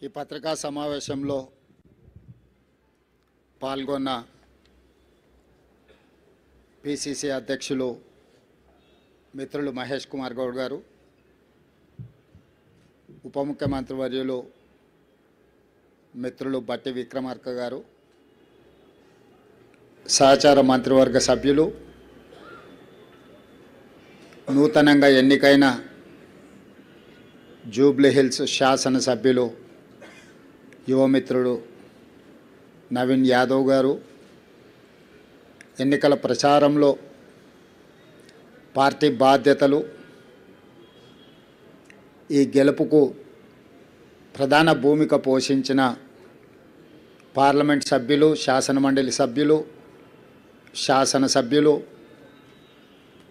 ఈ పత్రికా సమావేశంలో పాల్గొన్న పిసిసి అధ్యక్షులు మిత్రులు మహేష్ కుమార్ గౌడ్ గారు, ఉప ముఖ్యమంత్రి వర్యులు మిత్రులు బట్టి విక్రమార్క గారు, సహచార మంత్రివర్గ సభ్యులు, నూతనంగా ఎన్నికైన జూబ్లీ హిల్స్ శాసనసభ్యులు యువమిత్రుడు నవీన్ యాదవ్ గారు, ఎన్నికల ప్రచారంలో పార్టీ బాధ్యతలు, ఈ గెలుపుకు ప్రధాన భూమిక పోషించిన పార్లమెంట్ సభ్యులు, శాసనమండలి సభ్యులు, శాసనసభ్యులు,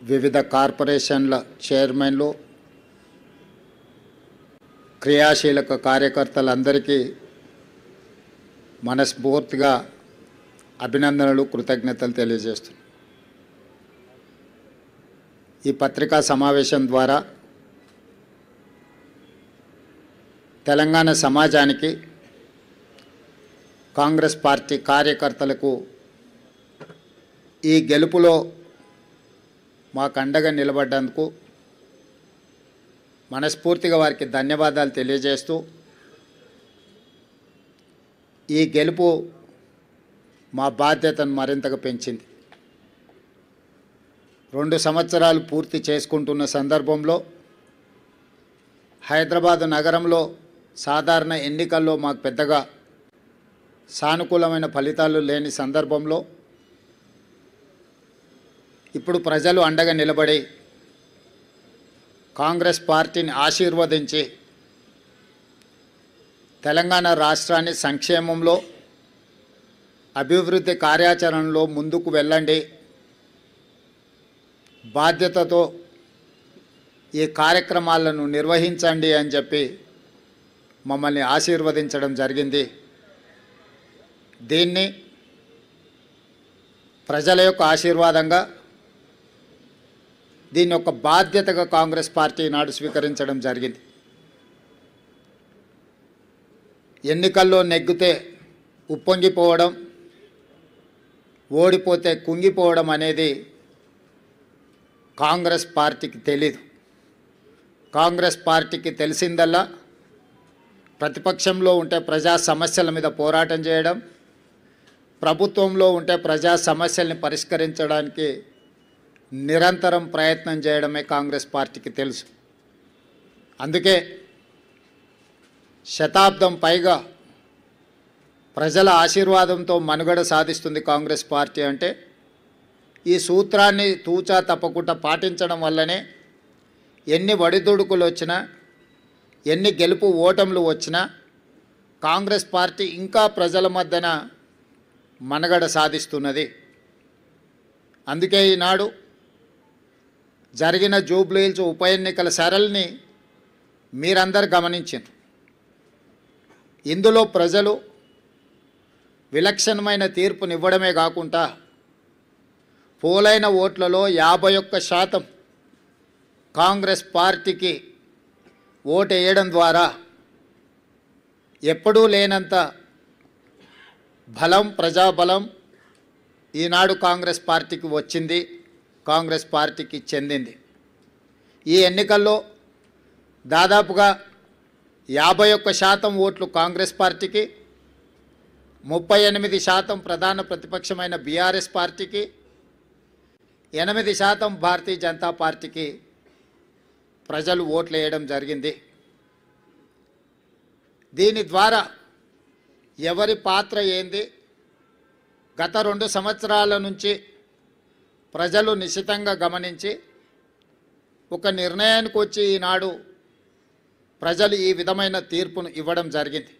వివిధ కార్పొరేషన్ల చైర్మన్లు, క్రియాశీలక కార్యకర్తలందరికీ మనస్ఫూర్తిగా అభినందనలు, కృతజ్ఞతలు తెలియజేస్తున్నాను. ఈ పత్రికా సమావేశం ద్వారా తెలంగాణ సమాజానికి, కాంగ్రెస్ పార్టీ కార్యకర్తలకు ఈ గెలుపులో మాకు అండగా నిలబడ్డందుకు మనస్ఫూర్తిగా వారికి ధన్యవాదాలు తెలియజేస్తూ, ఈ గెలుపు మా బాధ్యతను మరింతగా పెంచింది. 2 సంవత్సరాలు పూర్తి చేసుకుంటున్న సందర్భంలో హైదరాబాద్ నగరంలో సాధారణ ఎన్నికల్లో మాకు పెద్దగా సానుకూలమైన ఫలితాలు లేని సందర్భంలో ఇప్పుడు ప్రజలు అండగా నిలబడి కాంగ్రెస్ పార్టీని ఆశీర్వదించి తెలంగాణ రాష్ట్రాన్ని సంక్షేమంలో, అభివృద్ధి కార్యాచరణలో ముందుకు వెళ్ళండి, బాధ్యతతో ఈ కార్యక్రమాలను నిర్వహించండి అని చెప్పి మమ్మల్ని ఆశీర్వదించడం జరిగింది. దీన్ని ప్రజల యొక్క ఆశీర్వాదంగా, దీన్ని ఒక బాధ్యతగా కాంగ్రెస్ పార్టీ నాడు స్వీకరించడం జరిగింది. ఎన్నికల్లో నెగ్గితే ఉప్పొంగిపోవడం, ఓడిపోతే కుంగిపోవడం అనేది కాంగ్రెస్ పార్టీకి తెలీదు. కాంగ్రెస్ పార్టీకి తెలిసిందల్లా ప్రతిపక్షంలో ఉంటే ప్రజా సమస్యల మీద పోరాటం చేయడం, ప్రభుత్వంలో ఉంటే ప్రజా సమస్యల్ని పరిష్కరించడానికి నిరంతరం ప్రయత్నం చేయడమే కాంగ్రెస్ పార్టీకి తెలుసు. అందుకే శతాబ్దం పైగా ప్రజల ఆశీర్వాదంతో మనుగడ సాధిస్తుంది కాంగ్రెస్ పార్టీ. అంటే ఈ సూత్రాన్ని తూచా తప్పకుండా పాటించడం వల్లనే ఎన్ని ఒడిదుడుకులు వచ్చినా, ఎన్ని గెలుపు ఓటములు వచ్చినా కాంగ్రెస్ పార్టీ ఇంకా ప్రజల మధ్యన మనుగడ సాధిస్తున్నది. అందుకే ఈనాడు జరిగిన జూబ్లీ హిల్స్ ఉప ఎన్నికల సరళిని మీరందరూ గమనించారు. ఇందులో ప్రజలు విలక్షణమైన తీర్పునివ్వడమే కాకుండా పోలైన ఓట్లలో 51% కాంగ్రెస్ పార్టీకి ఓటు వేయడం ద్వారా ఎప్పుడూ లేనంత బలం, ప్రజాబలం ఈనాడు కాంగ్రెస్ పార్టీకి వచ్చింది, కాంగ్రెస్ పార్టీకి చెందింది. ఈ ఎన్నికల్లో దాదాపుగా 51% ఓట్లు కాంగ్రెస్ పార్టీకి, 38% ప్రధాన ప్రతిపక్షమైన బీఆర్ఎస్ పార్టీకి, 8% భారతీయ జనతా పార్టీకి ప్రజలు ఓట్లు వేయడం జరిగింది. దీని ద్వారా ఎవరి పాత్ర ఏంది, గత 2 సంవత్సరాల నుంచి ప్రజలు నిశితంగా గమనించి ఒక నిర్ణయానికి వచ్చి ఈనాడు ప్రజలు ఈ విధమైన తీర్పును ఇవ్వడం జరిగింది.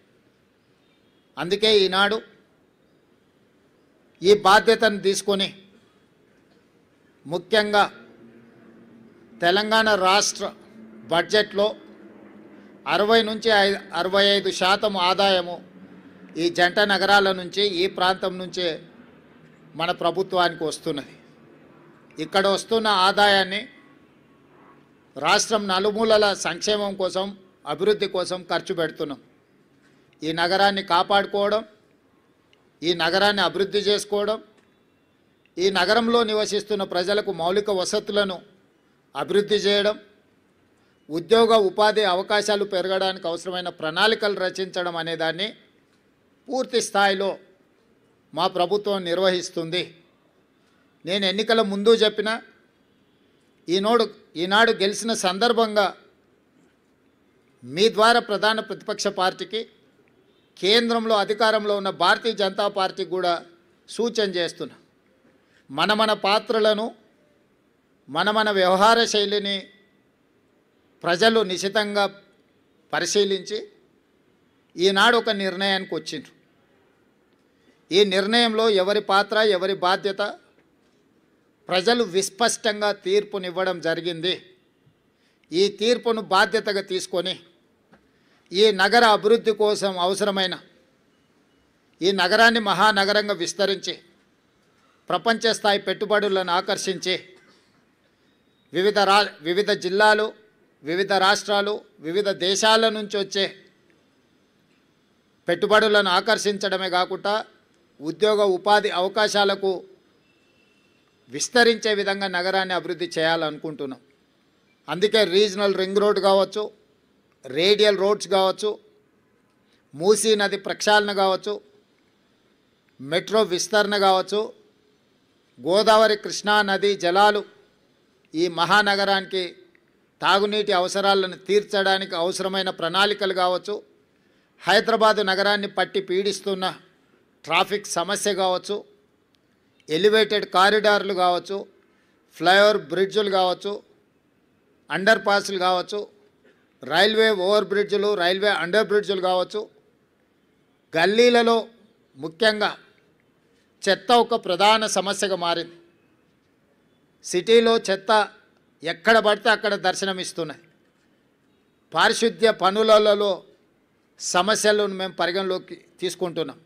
అందుకే ఈనాడు ఈ బాధ్యతను తీసుకొని ముఖ్యంగా తెలంగాణ రాష్ట్ర బడ్జెట్లో 60 నుంచి 65% ఆదాయము ఈ జంట నగరాల నుంచి, ఈ ప్రాంతం నుంచే మన ప్రభుత్వానికి వస్తున్నది. ఇక్కడ వస్తున్న ఆదాయాన్ని రాష్ట్రం నలుమూలల సంక్షేమం కోసం, అభివృద్ధి కోసం ఖర్చు పెడుతున్నాం. ఈ నగరాన్ని కాపాడుకోవడం, ఈ నగరాన్ని అభివృద్ధి చేసుకోవడం, ఈ నగరంలో నివసిస్తున్న ప్రజలకు మౌలిక వసతులను అభివృద్ధి చేయడం, ఉద్యోగ ఉపాధి అవకాశాలు పెరగడానికి అవసరమైన ప్రణాళికలు రచించడం అనే దాన్ని పూర్తి స్థాయిలో మా ప్రభుత్వం నిర్వహిస్తుంది. నేను ఎన్నికల ముందు చెప్పిన ఈనాడు గెలిచిన సందర్భంగా మీ ద్వారా ప్రధాన ప్రతిపక్ష పార్టీకి, కేంద్రంలో అధికారంలో ఉన్న భారతీయ జనతా పార్టీకి కూడా సూచన చేస్తున్నా. మన పాత్రలను, మన వ్యవహార శైలిని ప్రజలు నిశితంగా పరిశీలించి ఈనాడు ఒక నిర్ణయానికి వచ్చిండ్రు. ఈ నిర్ణయంలో ఎవరి పాత్ర, ఎవరి బాధ్యత ప్రజలు విస్పష్టంగా తీర్పునివ్వడం జరిగింది. ఈ తీర్పును బాధ్యతగా తీసుకొని ఈ నగర అభివృద్ధి కోసం అవసరమైన, ఈ నగరాన్ని మహానగరంగా విస్తరించి ప్రపంచ స్థాయి పెట్టుబడులను ఆకర్షించి వివిధ జిల్లాలు, వివిధ రాష్ట్రాలు, వివిధ దేశాల నుంచి వచ్చే పెట్టుబడులను ఆకర్షించడమే కాకుండా ఉద్యోగ ఉపాధి అవకాశాలకు విస్తరించే విధంగా నగరాన్ని అభివృద్ధి చేయాలనుకుంటున్నాం. అందుకే రీజనల్ రింగ్ రోడ్ కావచ్చు, రేడియల్ రోడ్స్ కావచ్చు, మూసీ నది ప్రక్షాళన కావచ్చు, మెట్రో విస్తరణ కావచ్చు, గోదావరి కృష్ణా నది జలాలు ఈ మహానగరానికి తాగునీటి అవసరాలను తీర్చడానికి అవసరమైన ప్రణాళికలు కావచ్చు, హైదరాబాదు నగరాన్ని పట్టి పీడిస్తున్న ట్రాఫిక్ సమస్య కావచ్చు, ఎలివేటెడ్ కారిడార్లు కావచ్చు, ఫ్లైఓవర్ బ్రిడ్జులు కావచ్చు, అండర్ పాస్లు కావచ్చు, రైల్వే ఓవర్ బ్రిడ్జులు, రైల్వే అండర్ బ్రిడ్జులు కావచ్చు, గల్లీలలో ముఖ్యంగా చెత్త ఒక ప్రధాన సమస్యగా మారింది. సిటీలో చెత్త ఎక్కడ పడితే అక్కడ దర్శనమిస్తున్నాయి. పారిశుద్ధ్య పనులలో సమస్యలను మేము పరిగణలోకి తీసుకుంటున్నాం.